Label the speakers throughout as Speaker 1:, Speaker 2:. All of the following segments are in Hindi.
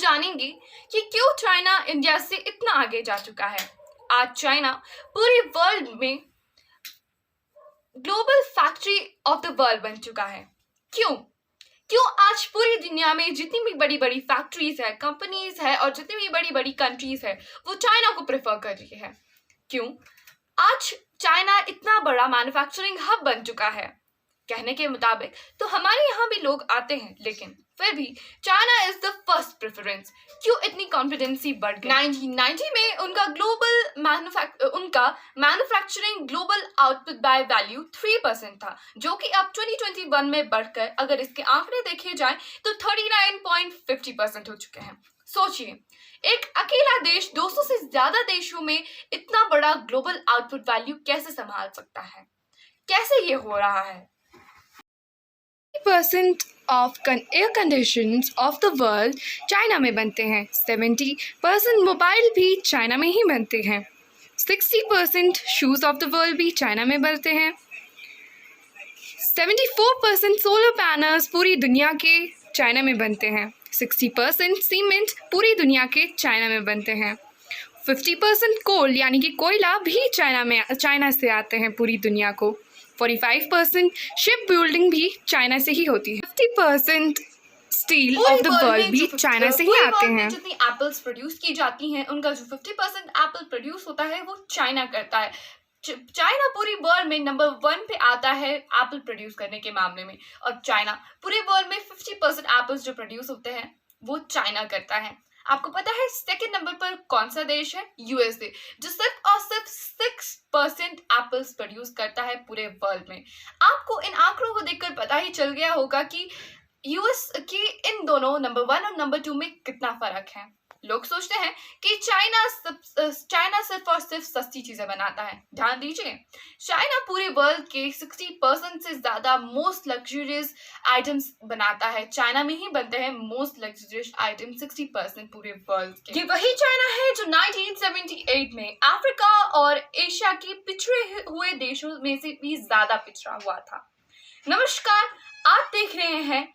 Speaker 1: जानेंगे कि क्यों चाइना इंडिया से इतना आगे जा चुका है। आज चाइना पूरे वर्ल्ड में global factory of the world बन चुका है। क्यों क्यों आज पूरी दुनिया में जितनी भी बड़ी बड़ी फैक्ट्रीज है, कंपनीज है और जितनी भी बड़ी बड़ी कंट्रीज है वो चाइना को प्रेफर कर रही है। क्यों आज चाइना इतना बड़ा मैन्युफैक्चरिंग हब बन चुका है। कहने के मुताबिक तो हमारे यहाँ भी लोग आते हैं, लेकिन फिर भी China is the first preference. क्यों इतनी कॉन्फिडेंसी बढ़ गई? 1990 में उनका manufacturing global output by value 3% था, जो कि अब 2021 में बढ़कर अगर इसके आंकड़े देखे जाएं तो 39.50% हो चुके हैं। सोचिए, एक अकेला देश 200 से ज्यादा देशों में इतना बड़ा ग्लोबल आउटपुट वैल्यू कैसे संभाल सकता है? कैसे ये हो रहा है?
Speaker 2: 70% of air conditions of the world China में बनते हैं। 70% मोबाइल भी चाइना में ही बनते हैं। 60% शूज़ ऑफ द वर्ल्ड भी चाइना में बनते हैं। 74% सोलर पैनल्स पूरी दुनिया के चाइना में बनते हैं। 60% सीमेंट पूरी दुनिया के चाइना में बनते हैं। 50% कोल यानी कि कोयला भी चाइना से आते हैं पूरी दुनिया को। 45% शिप बिल्डिंग भी चाइना से ही होती है। 50% स्टील ऑफ द वर्ल्ड भी चाइना से ही आते हैं।
Speaker 1: जितनी एप्पल्स प्रोड्यूस की जाती हैं, उनका जो 50% एप्पल प्रोड्यूस होता है वो चाइना करता है। चाइना पूरी वर्ल्ड में नंबर 1 पे आता है एप्पल प्रोड्यूस करने के मामले में, और चाइना पूरे वर्ल्ड में 50% एप्पल्स जो प्रोड्यूस होते हैं वो चाइना करता है। आपको पता है सेकंड नंबर पर कौन सा देश है? यूएसए, जो सिर्फ और सिर्फ 6% एप्पल्स प्रोड्यूस करता है पूरे वर्ल्ड में। आपको इन आंकड़ों को देखकर पता ही चल गया होगा कि यूएस की इन दोनों नंबर 1 और नंबर 2 में कितना फर्क है। लोग सोचते हैं कि चाइना सिर्फ और सिर्फ सस्ती चीजें बनाता है। ध्यान दीजिए, चाइना पूरे वर्ल्ड के 60% से ज्यादा मोस्ट लग्जरियस आइटम्स बनाता है। चाइना में ही बनते हैं मोस्ट लग्जरियस आइटम 60% पूरे वर्ल्ड के। ये वही चाइना है जो 1978 में अफ्रीका और एशिया के पिछड़े हुए देशों में से भी ज्यादा पिछड़ा हुआ था। नमस्कार, आप देख रहे हैं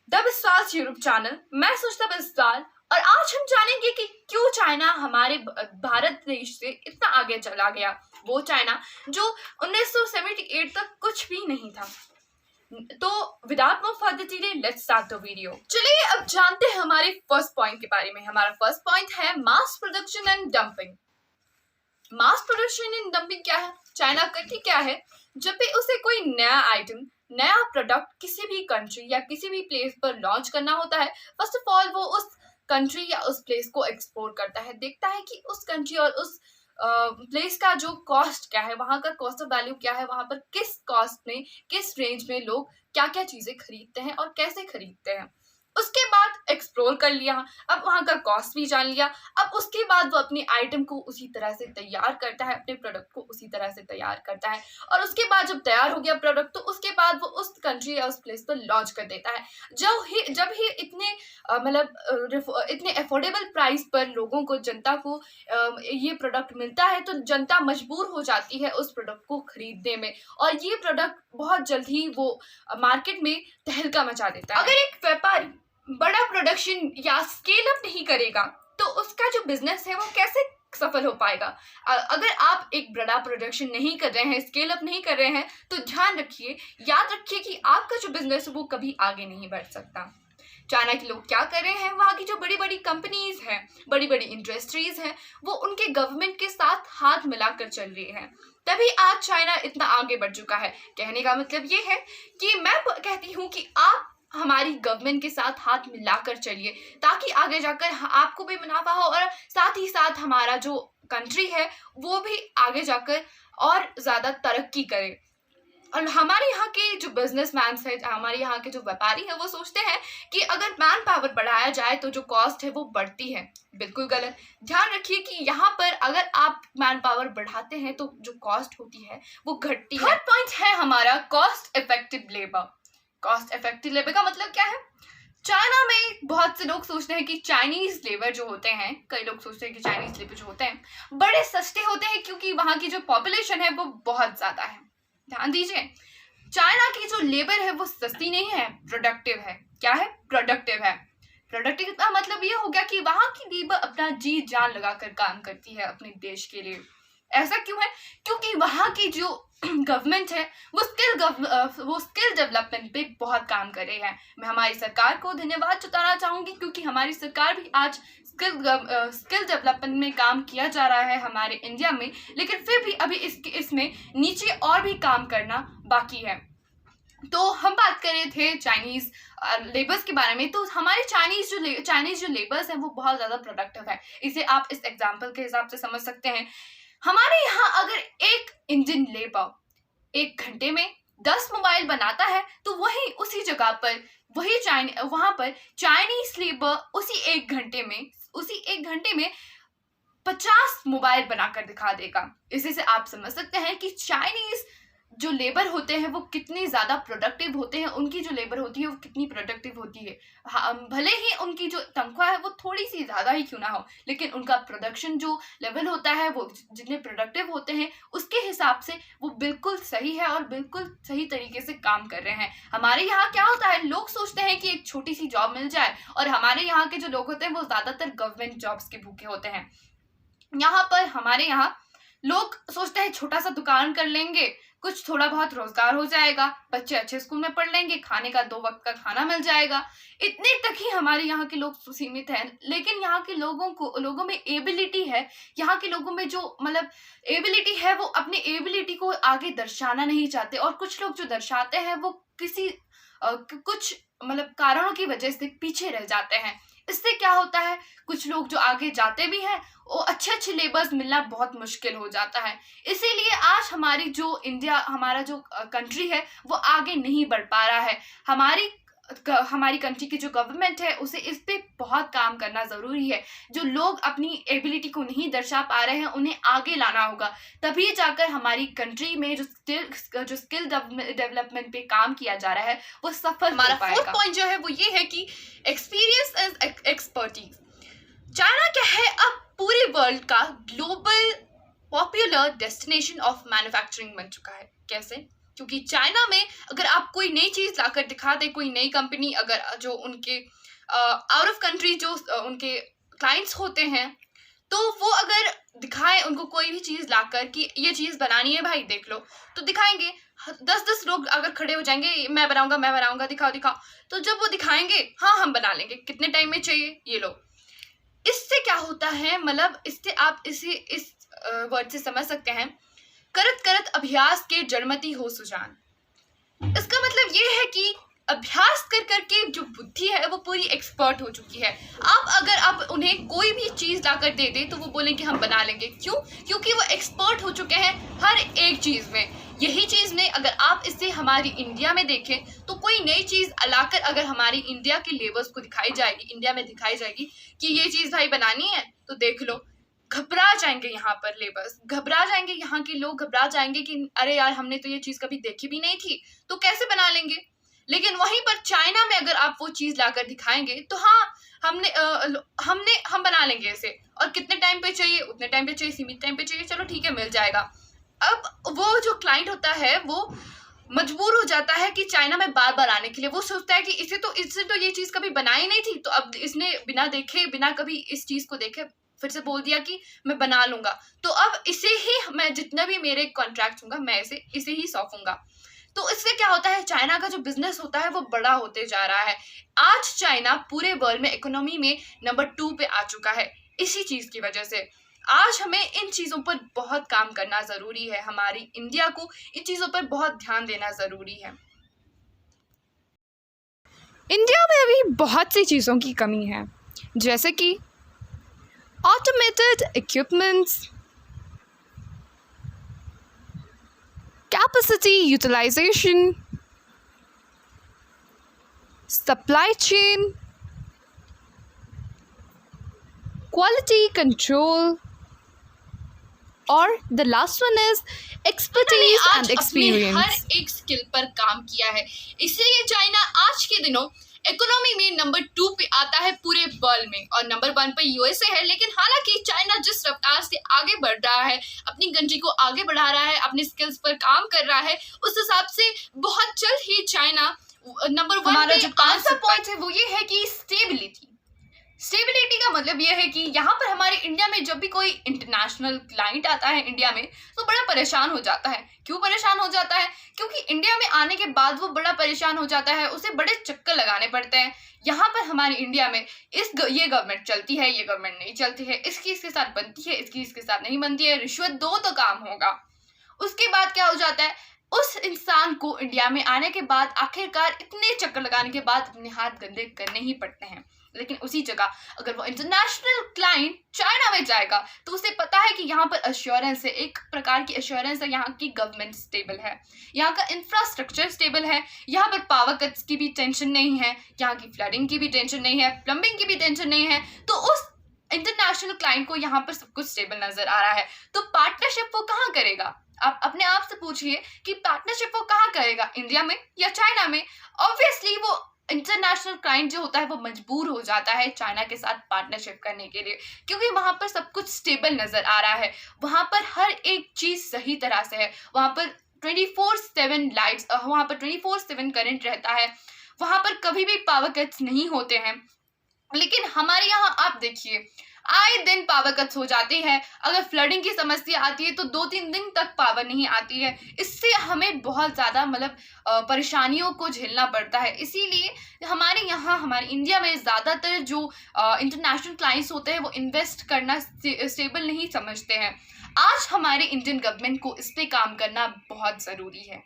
Speaker 1: द बिस्वाल यूट्यूब चैनल। मैं सुष्टा बिस्वाल, और आज हम जानेंगे कि क्यों चाइना हमारे भारत देश से इतना आगे चला गया। वो चाइना जो 1978 तक कुछ भी नहीं था। तो without more further delay, let's start the video. चलिए अब जानते हैं हमारे फर्स्ट पॉइंट के बारे में। हमारा फर्स्ट पॉइंट है mass production and dumping. Mass production and dumping क्या है? चाइना करती क्या है, जब भी उसे कोई नया आइटम, नया प्रोडक्ट किसी भी कंट्री या किसी भी प्लेस पर लॉन्च करना होता है, फर्स्ट ऑफ ऑल वो उस कंट्री या उस प्लेस को एक्सप्लोर करता है, देखता है कि उस कंट्री और उस प्लेस का जो कॉस्ट क्या है, वहाँ का कॉस्ट ऑफ वैल्यू क्या है, वहाँ पर किस कॉस्ट में, किस रेंज में लोग क्या क्या चीजें खरीदते हैं और कैसे खरीदते हैं। उसके बाद एक्सप्लोर कर लिया, अब वहाँ का कॉस्ट भी जान लिया। अब उसके बाद वो अपनी आइटम को उसी तरह से तैयार करता है, अपने प्रोडक्ट को उसी तरह से तैयार करता है, और उसके बाद जब तैयार हो गया प्रोडक्ट तो उसके बाद वो उस कंट्री या उस प्लेस पर लॉन्च कर देता है। जब ही इतने इतने अफोर्डेबल प्राइस पर लोगों को, जनता को ये प्रोडक्ट मिलता है तो जनता मजबूर हो जाती है उस प्रोडक्ट को खरीदने में, और ये प्रोडक्ट बहुत जल्द ही वो मार्केट में तहलका मचा देता है। अगर एक व्यापारी बड़ा प्रोडक्शन या स्केल अप नहीं करेगा तो उसका जो बिजनेस है वो कैसे सफल हो पाएगा? अगर आप एक बड़ा प्रोडक्शन नहीं कर रहे हैं, स्केल अप नहीं कर रहे हैं, तो ध्यान रखिए, याद रखिए कि आपका जो बिजनेस है वो कभी आगे नहीं बढ़ सकता। चाइना के लोग क्या कर रहे हैं, वहाँ की जो बड़ी बड़ी कंपनीज हैं, बड़ी बड़ी इंडस्ट्रीज हैं, वो उनके गवर्नमेंट के साथ हाथ मिलाकर चल रही है, तभी आज चाइना इतना आगे बढ़ चुका है। कहने का मतलब ये है कि मैं कहती हूँ कि आप हमारी गवर्नमेंट के साथ हाथ मिलाकर चलिए, ताकि आगे जाकर आपको भी मुनाफा हो और साथ ही साथ हमारा जो कंट्री है वो भी आगे जाकर और ज्यादा तरक्की करे। और हमारे यहाँ के जो बिजनेसमैन है, हमारे यहाँ के जो व्यापारी है, वो सोचते हैं कि अगर मैन पावर बढ़ाया जाए तो जो कॉस्ट है वो बढ़ती है। बिल्कुल गलत। ध्यान रखिए कि यहाँ पर अगर आप मैन पावर बढ़ाते हैं तो जो कॉस्ट होती है वो घटती है। थर्ड पॉइंट है हमारा cost effective labour. Cost effective labour का मतलब क्या है? चाइना में बहुत से लोग सोचते हैं कि चाइनीज लेबर जो होते हैं, कई लोग सोचते हैं कि चाइनीज लेबर जो होते हैं बड़े सस्ते होते हैं, क्योंकि वहाँ की जो पॉपुलेशन है वो बहुत ज्यादा है। ध्यान दीजिए, चाइना की जो लेबर है वो सस्ती नहीं है, प्रोडक्टिव है। क्या है? प्रोडक्टिव है। प्रोडक्टिव का मतलब ये हो गया कि वहाँ की लेबर अपना जी जान लगाकर काम करती है अपने देश के लिए। ऐसा क्यों है? क्योंकि वहाँ की जो गवर्नमेंट है वो स्किल डेवलपमेंट पे बहुत काम कर रही है। मैं हमारी सरकार को धन्यवाद जताना चाहूँगी, क्योंकि हमारी सरकार भी आज स्किल डेवलपमेंट में काम किया जा रहा है हमारे इंडिया में, लेकिन फिर भी अभी इसमें नीचे और भी काम करना बाकी है। तो हम बात कर रहे थे चाइनीज लेबर्स के बारे में। तो हमारे चाइनीज जो लेबर्स हैं वो बहुत ज़्यादा प्रोडक्टिव है। इसे आप इस एग्जाम्पल के हिसाब से समझ सकते हैं। हमारे यहाँ अगर एक इंडियन लेबर 1 घंटे में 10 मोबाइल बनाता है, तो उसी जगह पर वहाँ पर चाइनीज लेबर उसी एक घंटे में 50 मोबाइल बनाकर दिखा देगा। इसी से आप समझ सकते हैं कि चाइनीज जो लेबर होते हैं वो कितने ज़्यादा प्रोडक्टिव होते हैं, उनकी जो लेबर होती है वो कितनी प्रोडक्टिव होती है। भले ही उनकी जो तनख्वाह है वो थोड़ी सी ज़्यादा ही क्यों ना हो, लेकिन उनका प्रोडक्शन जो लेवल होता है, वो जितने प्रोडक्टिव होते हैं उसके हिसाब से वो बिल्कुल सही है और बिल्कुल सही तरीके से काम कर रहे हैं। हमारे यहाँ क्या होता है, लोग सोचते हैं कि एक छोटी सी जॉब मिल जाए, और हमारे यहाँ के जो लोग होते हैं वो ज़्यादातर गवर्नमेंट जॉब्स के भूखे होते हैं। हमारे यहाँ लोग सोचते हैं छोटा सा दुकान कर लेंगे, कुछ थोड़ा बहुत रोजगार हो जाएगा, बच्चे अच्छे स्कूल में पढ़ लेंगे, खाने का 2 वक्त का खाना मिल जाएगा। इतने तक ही हमारे यहाँ के लोग सीमित हैं। लेकिन यहाँ के लोगों में एबिलिटी है, यहाँ के लोगों में जो एबिलिटी है वो अपनी एबिलिटी को आगे दर्शाना नहीं चाहते, और कुछ लोग जो दर्शाते हैं वो कुछ कारणों की वजह से पीछे रह जाते हैं। इससे क्या होता है, कुछ लोग जो आगे जाते भी हैं वो अच्छे लेबर्स मिलना बहुत मुश्किल हो जाता है। इसीलिए आज हमारा जो कंट्री है वो आगे नहीं बढ़ पा रहा है। हमारी कंट्री की जो गवर्नमेंट है उसे इस पे बहुत काम करना ज़रूरी है। जो लोग अपनी एबिलिटी को नहीं दर्शा पा रहे हैं उन्हें आगे लाना होगा, तभी जाकर हमारी कंट्री में जो स्किल डेवलपमेंट पे काम किया जा रहा है वो सफल हो पाएगा। हमारा 4th पॉइंट जो है वो ये है कि एक्सपीरियंस एंड एक्सपर्टीज। चाइना क्या है, अब पूरे वर्ल्ड का global popular destination of manufacturing बन चुका है। कैसे? क्योंकि चाइना में अगर आप कोई नई चीज़ लाकर दिखा दे, कोई नई कंपनी अगर जो उनके आउट ऑफ कंट्री जो उनके क्लाइंट्स होते हैं, तो वो अगर दिखाए उनको कोई भी चीज़ लाकर कि ये चीज़ बनानी है भाई देख लो, तो दिखाएंगे। 10 लोग अगर खड़े हो जाएंगे, मैं बनाऊंगा, दिखाओ। तो जब वो दिखाएंगे, हाँ हम बना लेंगे, कितने टाइम में चाहिए ये लो। इससे क्या होता है, इससे आप इस वर्ड से समझ सकते हैं, करत अभ्यास के जड़मति हो सुजान। इसका मतलब ये है कि अभ्यास करके जो बुद्धि है वो पूरी एक्सपर्ट हो चुकी है। अगर उन्हें कोई भी चीज़ लाकर दे दे तो वो बोलेंगे हम बना लेंगे। क्यों? क्योंकि वो एक्सपर्ट हो चुके हैं हर एक चीज़ में। यही चीज़ में अगर आप इसे हमारी इंडिया में देखें तो कोई नई चीज़ लाकर अगर हमारी इंडिया के लेबर्स को इंडिया में दिखाई जाएगी कि ये चीज़ भाई बनानी है, तो देख लो, घबरा जाएंगे यहाँ पर लेबर्स, घबरा जाएंगे, यहाँ के लोग घबरा जाएंगे कि अरे यार हमने तो ये चीज़ कभी देखी भी नहीं थी, तो कैसे बना लेंगे। लेकिन वहीं पर चाइना में अगर आप वो चीज़ लाकर दिखाएंगे तो हाँ हम बना लेंगे इसे, और कितने टाइम पे चाहिए, उतने टाइम पे चाहिए, सीमित टाइम पे चाहिए, चलो ठीक है मिल जाएगा। अब वो जो क्लाइंट होता है वो मजबूर हो जाता है कि चाइना में बार बार आने के लिए। वो सोचता है कि इससे तो ये चीज़ कभी बनाई नहीं थी, तो अब इसने बिना कभी इस चीज़ को देखे फिर से बोल दिया कि मैं बना लूंगा, तो अब इसे ही मैं जितना भी मेरे कॉन्ट्रैक्ट होंगे मैं इसे ही सौंपूंगा। तो इससे क्या होता है, चाइना का जो बिजनेस होता है वो बड़ा होते जा रहा है। आज चाइना पूरे वर्ल्ड में इकोनॉमी में नंबर 2 पे आ चुका है। इसी चीज़ की वजह से आज हमें इन चीज़ों पर बहुत काम करना ज़रूरी है। हमारी इंडिया को इन चीज़ों पर बहुत ध्यान देना ज़रूरी है।
Speaker 2: इंडिया में अभी बहुत सी चीज़ों की कमी है, जैसे कि automated equipments, capacity utilization, supply chain, quality control, और the last one is expertise and experience।
Speaker 1: हर एक स्किल पर काम किया है, इसलिए चाइना आज के दिनों इकोनॉमी में नंबर 2 पे आता है पूरे वर्ल्ड में, और नंबर 1 पे यूएसए है। लेकिन हालांकि चाइना जिस रफ्तार से आगे बढ़ रहा है, अपनी कंट्री को आगे बढ़ा रहा है, अपने स्किल्स पर काम कर रहा है, उस हिसाब से बहुत जल्द ही चाइना नंबर 1 पे। जो आंसर पॉइंट है वो ये है कि स्टेबिलिटी का मतलब यह है कि यहाँ पर हमारे इंडिया में जब भी कोई इंटरनेशनल क्लाइंट आता है इंडिया में तो बड़ा परेशान हो जाता है। क्यों परेशान हो जाता है? क्योंकि इंडिया में आने के बाद वो बड़ा परेशान हो जाता है, उसे बड़े चक्कर लगाने पड़ते हैं। यहाँ पर हमारे इंडिया में ये गवर्नमेंट चलती है, ये गवर्नमेंट नहीं चलती है, इसकी इसके साथ बनती है, इसकी इसके साथ नहीं बनती है, रिश्वत दो तो काम होगा। उसके बाद क्या हो जाता है, उस इंसान को इंडिया में आने के बाद आखिरकार इतने चक्कर लगाने के बाद अपने हाथ गंदे करने ही पड़ते हैं। लेकिन उसी जगह अगर वो इंटरनेशनल क्लाइंट चाइना में जाएगा तो उसे पता है कि यहाँ पर अश्योरेंस है, एक प्रकार की अश्योरेंस है, यहाँ की गवर्नमेंट स्टेबल है, यहाँ का इंफ्रास्ट्रक्चर स्टेबल है, यहाँ पर पावर कट्स की भी टेंशन नहीं है, यहाँ की फ्लडिंग की भी टेंशन नहीं है, प्लम्बिंग की भी टेंशन नहीं है। तो उस इंटरनेशनल क्लाइंट को यहाँ पर सब कुछ स्टेबल नजर आ रहा है। तो पार्टनरशिप वो कहाँ करेगा? आप अपने आप से पूछिए कि पार्टनरशिप वो कहाँ करेगा, इंडिया में या चाइना में? ऑब्वियसली वो इंटरनेशनल क्लाइंट जो होता है वो मजबूर हो जाता है चाइना के साथ पार्टनरशिप करने के लिए, क्योंकि वहां पर सब कुछ स्टेबल नजर आ रहा है, वहां पर हर एक चीज सही तरह से है, वहां पर 24/7 लाइट्स, वहां पर 24/7 करंट रहता है, वहां पर कभी भी पावर कट्स नहीं होते हैं। लेकिन हमारे यहाँ आप देखिए आए दिन पावर कट्स हो जाते हैं। अगर फ्लडिंग की समस्या आती है तो 2-3 दिन तक पावर नहीं आती है। इससे हमें बहुत ज़्यादा परेशानियों को झेलना पड़ता है। इसीलिए हमारे यहाँ हमारे इंडिया में ज़्यादातर जो इंटरनेशनल क्लाइंट्स होते हैं वो इन्वेस्ट करना स्टेबल नहीं समझते हैं। आज हमारे इंडियन गवर्नमेंट को इस पे काम करना बहुत ज़रूरी है।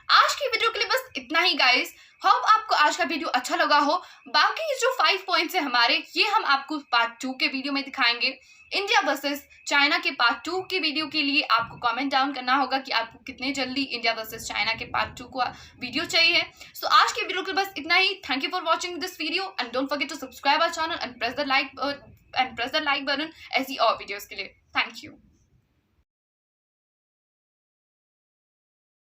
Speaker 1: आज की वीडियो के लिए बस इतना ही गाइस। होप आपको आज का वीडियो अच्छा लगा हो। बाकी जो 5 पॉइंट्स है हमारे, ये हम आपको पार्ट 2 के वीडियो में दिखाएंगे। इंडिया वर्सेस चाइना के पार्ट 2 के वीडियो के लिए आपको कमेंट डाउन करना होगा कि आपको कितने जल्दी इंडिया वर्सेस चाइना के पार्ट 2 का वीडियो चाहिए। सो आज के वीडियो के लिए बस इतना ही। Thank you for watching this video and don't forget to subscribe our channel and press the like button ऐसी और वीडियोस के लिए। Thank you.